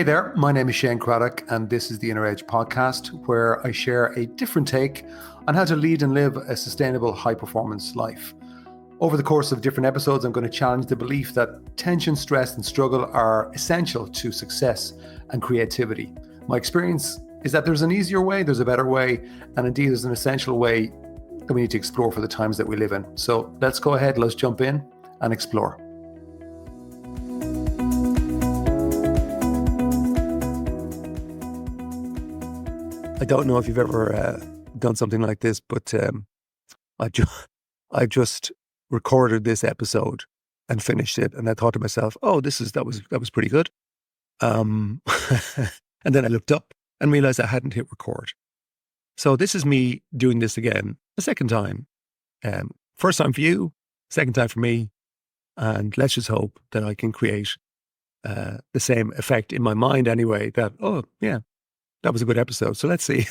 Hey there, my name is Shane Craddock, and this is the Inner Edge podcast, where I share a different take on how to lead and live a sustainable high-performance life. Over the course of different episodes, I'm going to challenge the belief that tension, stress, and struggle are essential to success and creativity. My experience is that there's an easier way, there's a better way, and indeed there's an essential way that we need to explore for the times that we live in. So let's go ahead, let's jump in and explore. I don't know if you've ever done something like this, but I just recorded this episode and finished it, and I thought to myself, "Oh, that was pretty good." And then I looked up and realized I hadn't hit record. So this is me doing this again, the second time. First time for you, second time for me, and let's just hope that I can create the same effect in my mind anyway. That that was a good episode. So let's see.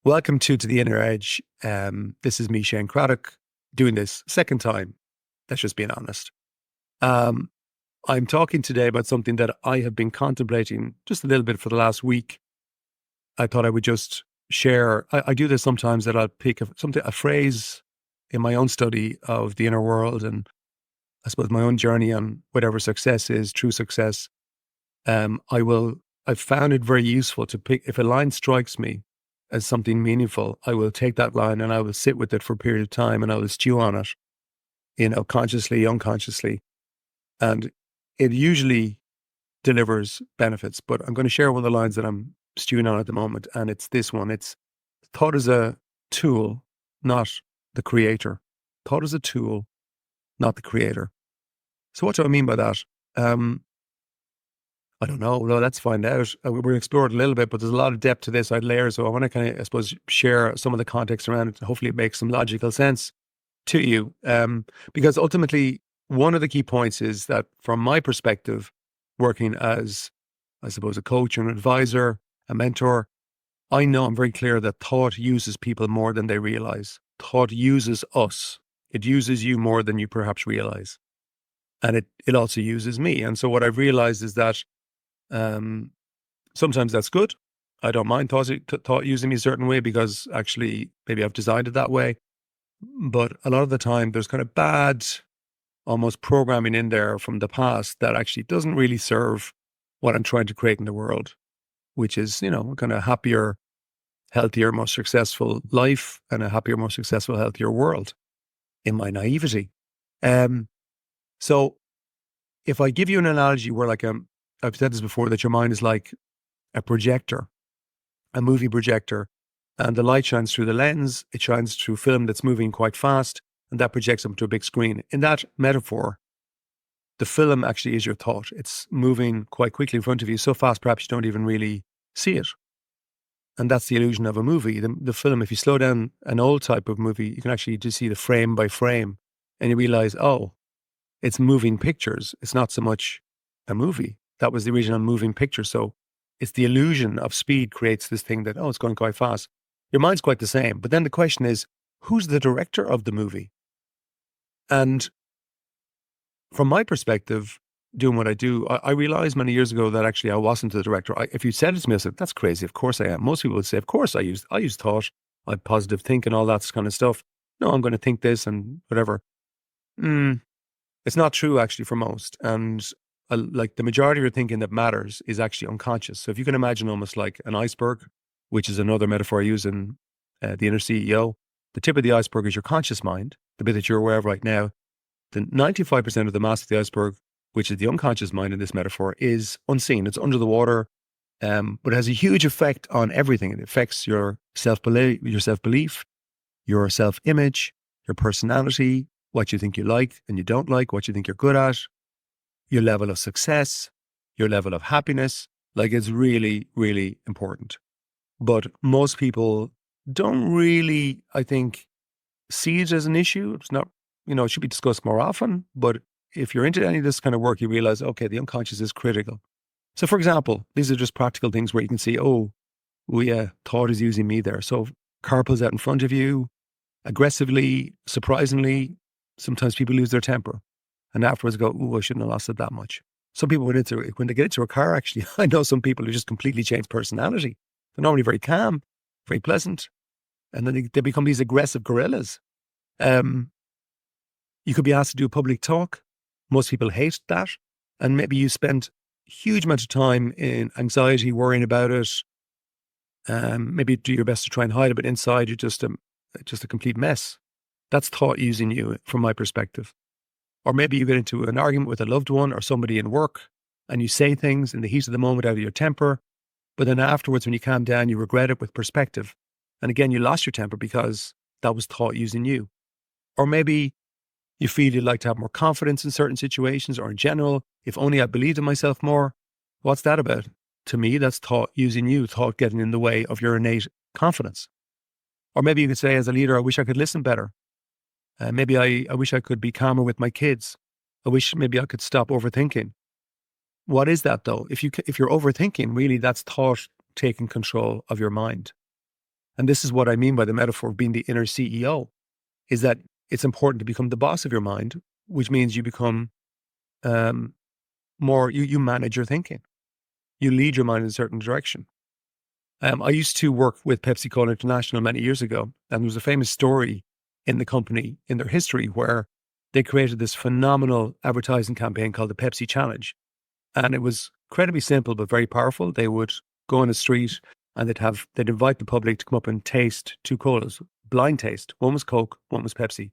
Welcome to the Inner Edge. This is me, Shane Craddock, doing this second time. That's just being honest. I'm talking today about something that I have been contemplating just a little bit for the last week. I thought I would just share. I do this sometimes, that I'll pick a phrase in my own study of the inner world, and I suppose my own journey on whatever success is, true success. I've found it very useful to pick, if a line strikes me as something meaningful, I will take that line and I will sit with it for a period of time and I will stew on it, consciously, unconsciously. And it usually delivers benefits. But I'm going to share one of the lines that I'm stewing on at the moment, and it's this one. It's thought as a tool, not the creator. Thought as a tool, not the creator. So what do I mean by that? I don't know. Well, let's find out. We're going to explore it a little bit, but there's a lot of depth to this. I'd layer, so I want to kind of, I suppose, share some of the context around it. Hopefully it makes some logical sense to you. Because ultimately, one of the key points is that from my perspective, working as, I suppose, a coach, an advisor, a mentor, I know I'm very clear that thought uses people more than they realize. Thought uses us. It uses you more than you perhaps realize. And it also uses me. And so what I've realized is that sometimes that's good. I don't mind thought using me a certain way, because actually maybe I've designed it that way. But a lot of the time there's kind of bad, almost programming in there from the past that actually doesn't really serve what I'm trying to create in the world, which is, kind of happier, healthier, more successful life, and a happier, more successful, healthier world, in my naivety. So if I give you an analogy where, like, I've said this before, that your mind is like a projector, a movie projector, and the light shines through the lens. It shines through film that's moving quite fast, and that projects onto a big screen. In that metaphor, the film actually is your thought. It's moving quite quickly in front of you, so fast perhaps you don't even really see it. And that's the illusion of a movie. The film, if you slow down an old type of movie, you can actually just see the frame by frame, and you realize, oh, it's moving pictures. It's not so much a movie. That was the original moving picture. So it's the illusion of speed creates this thing that, it's going quite fast. Your mind's quite the same. But then the question is, who's the director of the movie? And from my perspective, doing what I do, I realized many years ago that actually I wasn't the director. If you said it to me, I said, that's crazy. Of course I am. Most people would say, of course I use thought, I have positive thinking, all that kind of stuff. No, I'm going to think this and whatever. It's not true actually for most. And like the majority of your thinking that matters is actually unconscious. So if you can imagine almost like an iceberg, which is another metaphor I use in The Inner CEO, the tip of the iceberg is your conscious mind, the bit that you're aware of right now. The 95% of the mass of the iceberg, which is the unconscious mind in this metaphor, is unseen. It's under the water, but it has a huge effect on everything. It affects your self-belief, your self-image, your personality, what you think you like and you don't like, what you think you're good at, your level of success, your level of happiness. Like, it's really, really important. But most people don't really, I think, see it as an issue. It's not, it should be discussed more often. But if you're into any of this kind of work, you realize, okay, the unconscious is critical. So for example, these are just practical things where you can see, thought is using me there. So car pulls out in front of you, aggressively, surprisingly, sometimes people lose their temper. And afterwards go, I shouldn't have lost it that much. Some people when they get into a car, actually, I know some people who just completely change personality. They're normally very calm, very pleasant, and then they become these aggressive gorillas. Um, you could be asked to do a public talk. Most people hate that. And maybe you spend a huge amount of time in anxiety, worrying about it. Maybe do your best to try and hide it, but inside you're just a complete mess. That's thought using you from my perspective. Or maybe you get into an argument with a loved one or somebody in work and you say things in the heat of the moment out of your temper, but then afterwards when you calm down, you regret it with perspective. And again, you lost your temper because that was thought using you. Or maybe you feel you'd like to have more confidence in certain situations or in general, if only I believed in myself more. What's that about? To me, that's thought using you, thought getting in the way of your innate confidence. Or maybe you could say, as a leader, I wish I could listen better. Maybe I wish I could be calmer with my kids. I wish maybe I could stop overthinking. What is that though? If you're overthinking, really that's thought taking control of your mind. And this is what I mean by the metaphor of being the inner CEO, is that it's important to become the boss of your mind, which means you become you manage your thinking. You lead your mind in a certain direction. I used to work with Pepsi-Cola International many years ago, and there was a famous story in the company, in their history, where they created this phenomenal advertising campaign called the Pepsi Challenge. And it was incredibly simple, but very powerful. They would go on the street and they'd invite the public to come up and taste two colas, blind taste. One was Coke, one was Pepsi.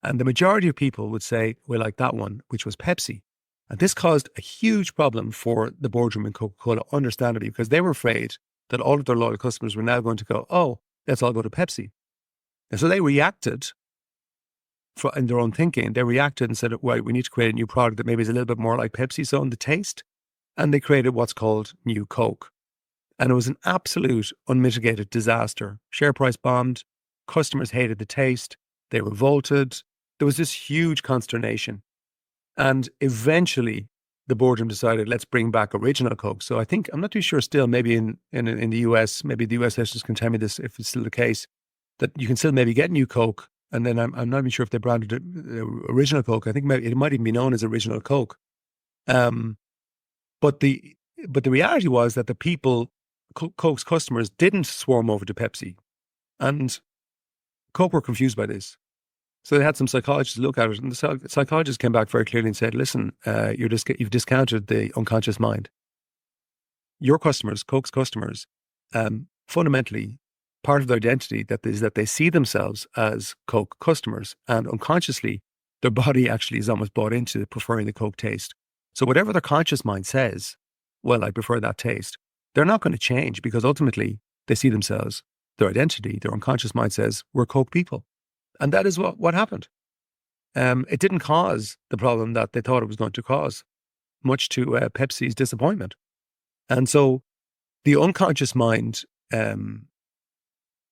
And the majority of people would say, we like that one, which was Pepsi. And this caused a huge problem for the boardroom in Coca-Cola, understandably, because they were afraid that all of their loyal customers were now going to go, oh, let's all go to Pepsi. And so they reacted in their own thinking. They reacted and said, well, we need to create a new product that maybe is a little bit more like Pepsi, so in the taste. And they created what's called New Coke. And it was an absolute unmitigated disaster. Share price bombed. Customers hated the taste. They revolted. There was this huge consternation. And eventually the boardroom decided, let's bring back original Coke. So I think, I'm not too sure still, maybe in the US, maybe the US listeners can tell me this if it's still the case, that you can still maybe get New Coke. And then I'm not even sure if they branded it original Coke. I think maybe it might even be known as original Coke. But the reality was that the people, Coke's customers, didn't swarm over to Pepsi. And Coke were confused by this. So they had some psychologists look at it, and the psychologists came back very clearly and said, listen, you've discounted the unconscious mind. Your customers, Coke's customers, fundamentally, part of their identity is that they see themselves as Coke customers, and unconsciously, their body actually is almost bought into preferring the Coke taste. So whatever their conscious mind says, well, I prefer that taste, they're not going to change because ultimately they see themselves, their identity, their unconscious mind says, we're Coke people. And that is what happened. It didn't cause the problem that they thought it was going to cause, much to Pepsi's disappointment. And so the unconscious mind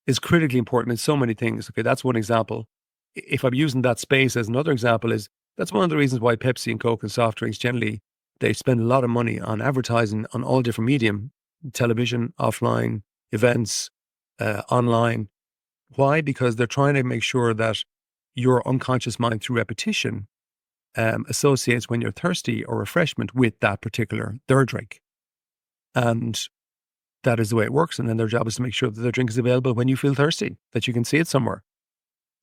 is critically important in so many things. Okay, that's one example. If I'm using that space as another example, that's one of the reasons why Pepsi and Coke and soft drinks generally, they spend a lot of money on advertising on all different medium, television, offline, events, online. Why? Because they're trying to make sure that your unconscious mind through repetition associates when you're thirsty or refreshment with that particular their drink. And that is the way it works. And then their job is to make sure that their drink is available when you feel thirsty, that you can see it somewhere.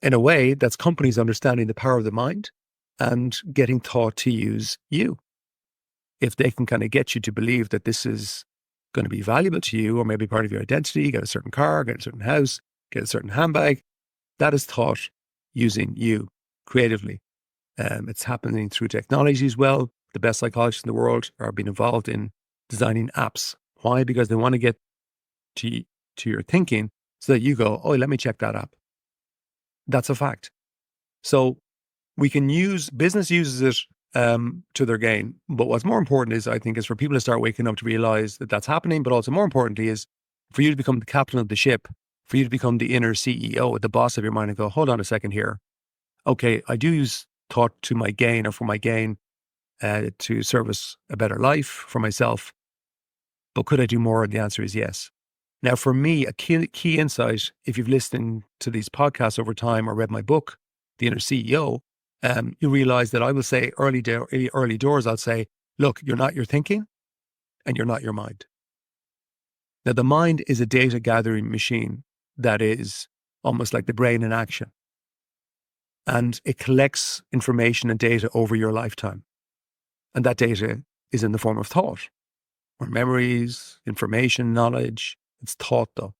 In a way, that's companies understanding the power of the mind and getting thought to use you. If they can kind of get you to believe that this is going to be valuable to you or maybe part of your identity, get a certain car, get a certain house, get a certain handbag, that is thought using you creatively. It's happening through technology as well. The best psychologists in the world are being involved in designing apps. Why? Because they want to get to your thinking so that you go, oh, let me check that app. That's a fact. So business uses it to their gain. But what's more important is, I think, is for people to start waking up to realize that that's happening. But also more importantly is for you to become the captain of the ship, for you to become the inner CEO, the boss of your mind and go, hold on a second here. Okay, I do use thought to my gain or for my gain to service a better life for myself. But could I do more? And the answer is yes. Now, for me, a key insight, if you've listened to these podcasts over time or read my book, The Inner CEO, you realize that I will say early doors, I'll say, look, you're not your thinking and you're not your mind. Now, the mind is a data gathering machine that is almost like the brain in action. And it collects information and data over your lifetime. And that data is in the form of thought or memories, information, knowledge. It's thought though.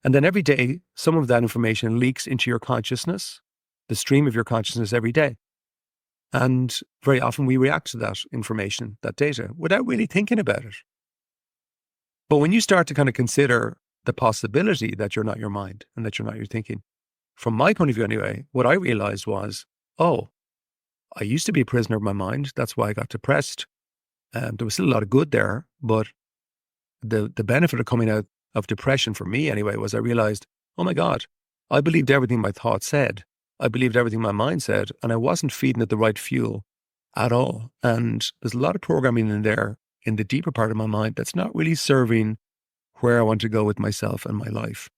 And then every day, some of that information leaks into your consciousness, the stream of your consciousness every day. And very often we react to that information, that data, without really thinking about it. But when you start to kind of consider the possibility that you're not your mind and that you're not your thinking, from my point of view anyway, what I realized was, oh, I used to be a prisoner of my mind. That's why I got depressed. There was still a lot of good there, but the benefit of coming out of depression for me anyway was I realized, oh my God, I believed everything my thoughts said. I believed everything my mind said, and I wasn't feeding it the right fuel at all. And there's a lot of programming in there in the deeper part of my mind that's not really serving where I want to go with myself and my life.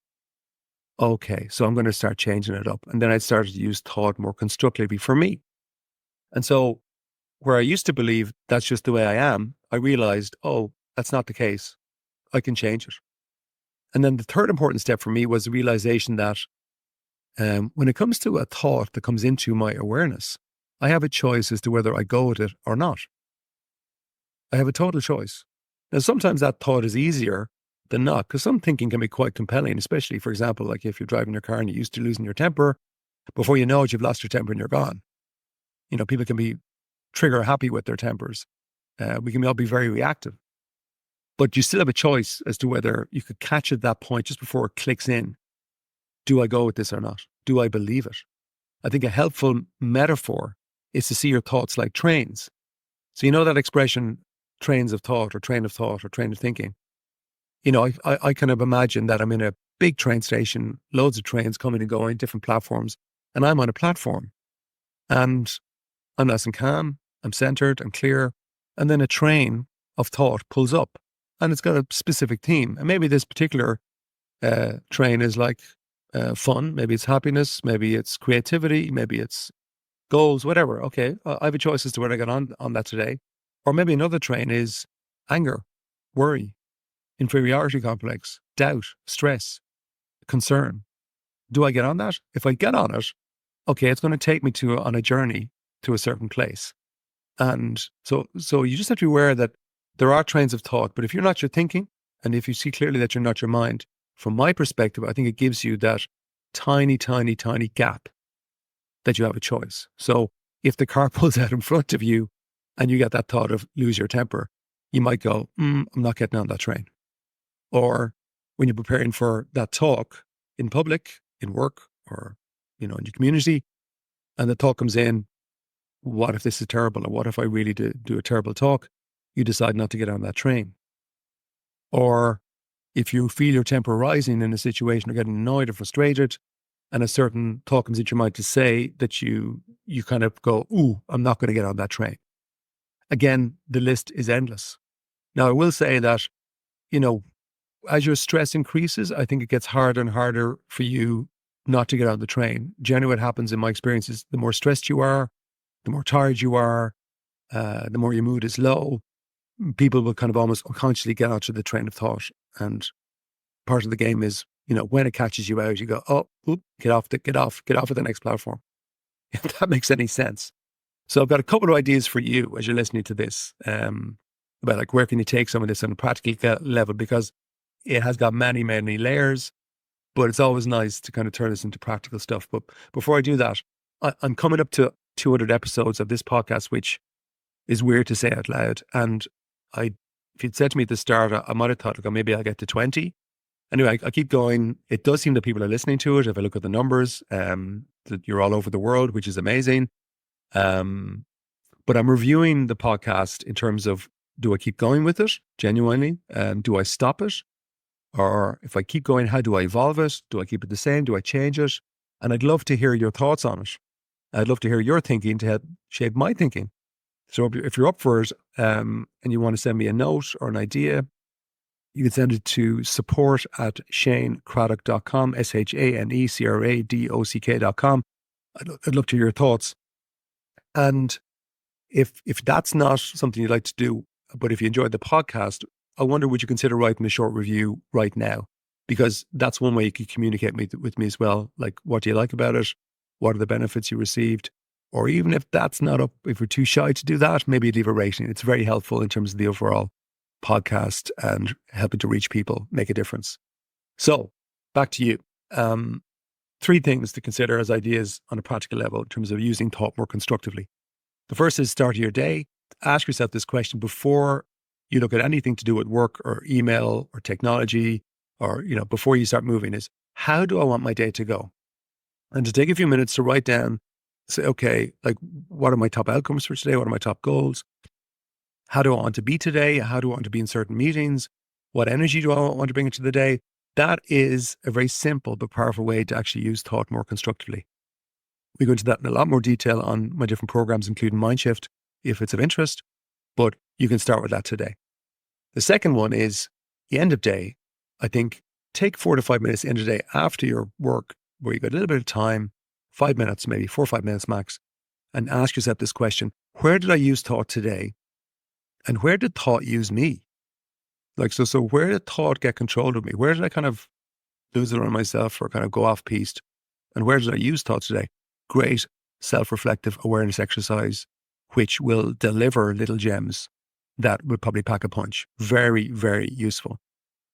Okay, so I'm going to start changing it up. And then I started to use thought more constructively for me. And so where I used to believe that's just the way I am, I realized, oh, that's not the case. I can change it. And then the third important step for me was the realization that when it comes to a thought that comes into my awareness, I have a choice as to whether I go with it or not. I have a total choice. Now, sometimes that thought is easier than not, because some thinking can be quite compelling, especially, for example, like if you're driving your car and you're used to losing your temper, before you know it, you've lost your temper and you're gone. You know, people can be trigger happy with their tempers. We can all be very reactive. But you still have a choice as to whether you could catch at that point just before it clicks in. Do I go with this or not? Do I believe it? I think a helpful metaphor is to see your thoughts like trains. So you know that expression, trains of thought or train of thought or train of thinking. You know, I kind of imagine that I'm in a big train station, loads of trains coming and going, different platforms, and I'm on a platform. And I'm nice and calm, I'm centered, I'm clear. And then a train of thought pulls up and it's got a specific theme. And maybe this particular train is like fun, maybe it's happiness, maybe it's creativity, maybe it's goals, whatever. Okay, I have a choice as to whether I get on that today. Or maybe another train is anger, worry, inferiority complex, doubt, stress, concern. Do I get on that? If I get on it, okay, it's going to take me on a journey to a certain place. And so you just have to be aware that there are trains of thought, but if you're not your thinking, and if you see clearly that you're not your mind, from my perspective, I think it gives you that tiny, tiny, tiny gap that you have a choice. So if the car pulls out in front of you and you get that thought of lose your temper, you might go, I'm not getting on that train. Or when you're preparing for that talk in public, in work, or, in your community, and the thought comes in, what if this is terrible? Or what if I really do a terrible talk? You decide not to get on that train. Or if you feel your temper rising in a situation or getting annoyed or frustrated, and a certain thought comes into your mind to say that you kind of go, ooh, I'm not going to get on that train. Again, the list is endless. Now, I will say that, as your stress increases, I think it gets harder and harder for you not to get on the train. Generally, what happens in my experience is the more stressed you are, the more tired you are, the more your mood is low, people will kind of almost unconsciously get onto the train of thought. And part of the game is, when it catches you out, you go, oh, get off at the next platform. If that makes any sense. So I've got a couple of ideas for you as you're listening to this, about like, where can you take some of this on a practical level? Because it has got many, many layers, but it's always nice to kind of turn this into practical stuff. But before I do that, I'm coming up to 200 episodes of this podcast, which is weird to say out loud. And if you'd said to me at the start, I might have thought, okay, maybe I'll get to 20. Anyway, I keep going. It does seem that people are listening to it. If I look at the numbers, that you're all over the world, which is amazing. But I'm reviewing the podcast in terms of, do I keep going with it genuinely? Do I stop it? Or if I keep going, how do I evolve it? Do I keep it the same? Do I change it? And I'd love to hear your thoughts on it. I'd love to hear your thinking to help shape my thinking. So if you're up for it, and you want to send me a note or an idea, you can send it to support@ShaneCraddock.com, ShaneCraddock.com. I'd love to hear your thoughts. And If that's not something you'd like to do, but if you enjoyed the podcast, I wonder, would you consider writing a short review right now? Because that's one way you could communicate with me as well. Like, what do you like about it? What are the benefits you received? Or even if that's not up, if you're too shy to do that, maybe leave a rating. It's very helpful in terms of the overall podcast and helping to reach people, make a difference. So back to you. Three things to consider as ideas on a practical level in terms of using thought more constructively. The first is start of your day. Ask yourself this question before you look at anything to do with work or email or technology, or, before you start moving, is how do I want my day to go? And to take a few minutes to write down, say, okay, like, what are my top outcomes for today? What are my top goals? How do I want to be today? How do I want to be in certain meetings? What energy do I want to bring into the day? That is a very simple but powerful way to actually use thought more constructively. We go into that in a lot more detail on my different programs, including Mindshift, if it's of interest, but you can start with that today. The second one is the end of day. I think take 4 to 5 minutes end of day after your work, where you got a little bit of time, 5 minutes, maybe 4 or 5 minutes max, and ask yourself this question: where did I use thought today? And where did thought use me? So where did thought get control of me? Where did I kind of lose it on myself or kind of go off piste? And where did I use thought today? Great self-reflective awareness exercise, which will deliver little gems that would probably pack a punch. Very, very useful.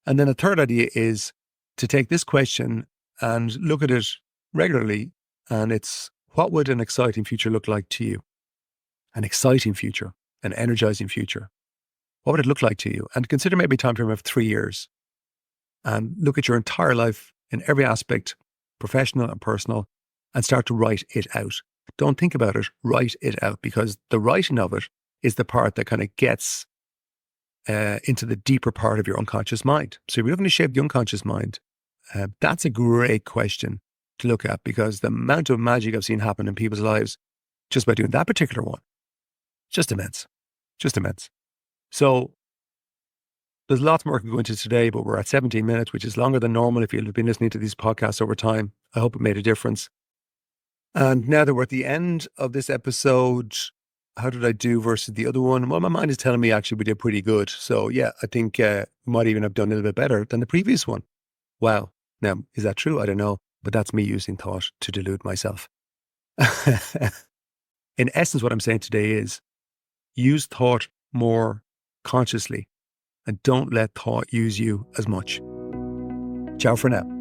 And then a third idea is to take this question and look at it regularly. And it's, what would an exciting future look like to you? An exciting future, an energizing future. What would it look like to you? And consider maybe a time frame of 3 years and look at your entire life in every aspect, professional and personal, and start to write it out. Don't think about it, write it out, because the writing of it is the part that kind of gets into the deeper part of your unconscious mind. So if you're looking to shape the unconscious mind, that's a great question to look at, because the amount of magic I've seen happen in people's lives just by doing that particular one, just immense, just immense. So there's lots more I can go into today, but we're at 17 minutes, which is longer than normal if you've been listening to these podcasts over time. I hope it made a difference. And now that we're at the end of this episode, how did I do versus the other one? Well, my mind is telling me actually we did pretty good. So yeah, I think we might even have done a little bit better than the previous one. Wow. Now, is that true? I don't know. But that's me using thought to delude myself. In essence, what I'm saying today is use thought more consciously and don't let thought use you as much. Ciao for now.